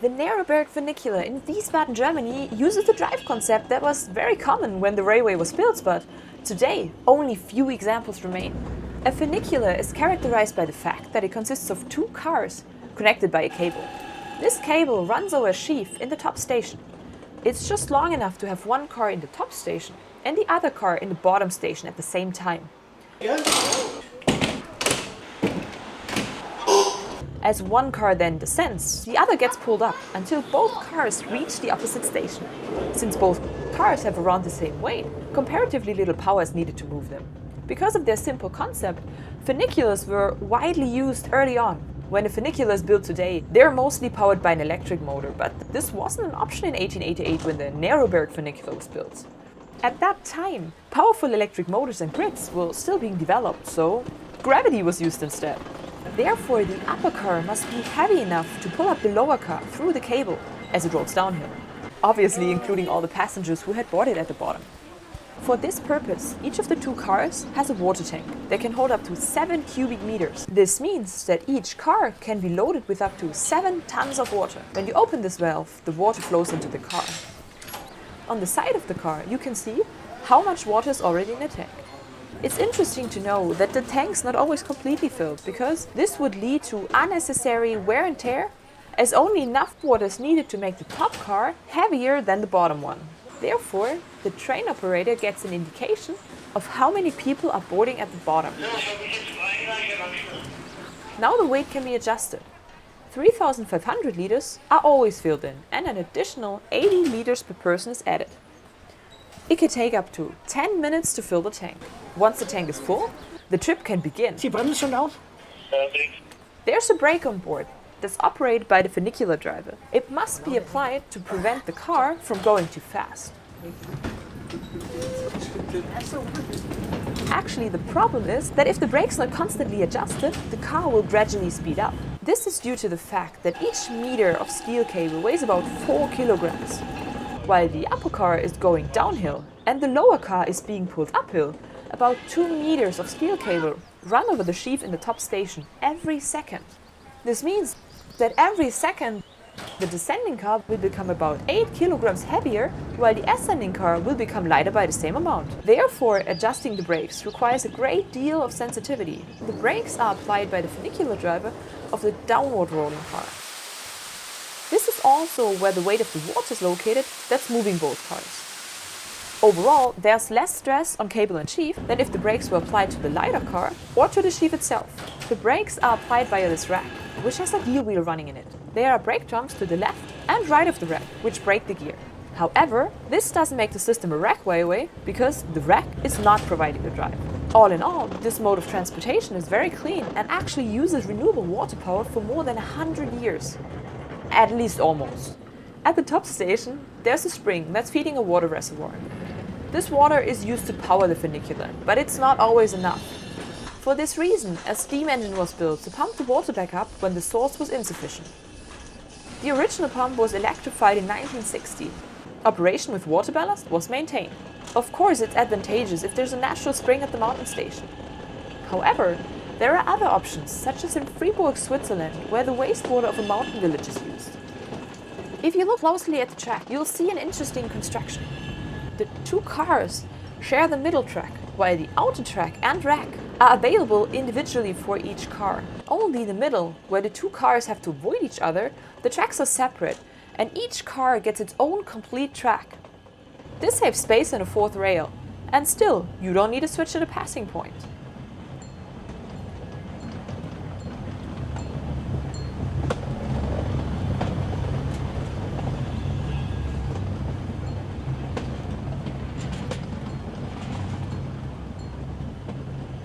The Neroberg funicular in Wiesbaden Germany uses the drive concept that was very common when the railway was built, but today only few examples remain. A funicular is characterized by the fact that it consists of two cars connected by a cable. This cable runs over a sheaf in the top station. It's just long enough to have one car in the top station and the other car in the bottom station at the same time. As one car then descends, the other gets pulled up until both cars reach the opposite station. Since both cars have around the same weight, comparatively little power is needed to move them. Because of their simple concept, funiculars were widely used early on. When a funicular is built today, they're mostly powered by an electric motor, but this wasn't an option in 1888 when the Neroberg funicular was built. At that time, powerful electric motors and grids were still being developed, so gravity was used instead. Therefore, the upper car must be heavy enough to pull up the lower car through the cable as it rolls downhill, obviously including all the passengers who had boarded at the bottom. For this purpose, each of the two cars has a water tank that can hold up to 7 cubic meters. This means that each car can be loaded with up to 7 tons of water. When you open this valve, the water flows into the car. On the side of the car, you can see how much water is already in the tank. It's interesting to know that the tank's not always completely filled, because this would lead to unnecessary wear and tear, as only enough water is needed to make the top car heavier than the bottom one. Therefore, the train operator gets an indication of how many people are boarding at the bottom. Now the weight can be adjusted. 3,500 liters are always filled in, and an additional 80 liters per person is added. It can take up to 10 minutes to fill the tank. Once the tank is full, the trip can begin. Sie bremsen schon auf? There's a brake on board that's operated by the funicular driver. It must be applied to prevent the car from going too fast. Actually, the problem is that if the brake's not constantly adjusted, the car will gradually speed up. This is due to the fact that each meter of steel cable weighs about 4 kilograms. While the upper car is going downhill and the lower car is being pulled uphill, about 2 meters of steel cable run over the sheaf in the top station every second. This means that every second the descending car will become about 8 kilograms heavier, while the ascending car will become lighter by the same amount. Therefore, adjusting the brakes requires a great deal of sensitivity. The brakes are applied by the funicular driver of the downward rolling car. This is also where the weight of the water is located that's moving both cars. Overall, there's less stress on cable and sheaf than if the brakes were applied to the lighter car or to the sheaf itself. The brakes are applied via this rack, which has a gear wheel running in it. There are brake drums to the left and right of the rack, which brake the gear. However, this doesn't make the system a rack railway because the rack is not providing the drive. All in all, this mode of transportation is very clean and actually uses renewable water power for more than 100 years. At least almost. At the top station, there's a spring that's feeding a water reservoir. This water is used to power the funicular, but it's not always enough. For this reason, a steam engine was built to pump the water back up when the source was insufficient. The original pump was electrified in 1960. Operation with water ballast was maintained. Of course, it's advantageous if there's a natural spring at the mountain station. However, there are other options, such as in Fribourg, Switzerland, where the wastewater of a mountain village is used. If you look closely at the track, you'll see an interesting construction. The two cars share the middle track, while the outer track and rack are available individually for each car. Only the middle, where the two cars have to avoid each other, the tracks are separate, and each car gets its own complete track. This saves space in a fourth rail, and still, you don't need a switch at a passing point.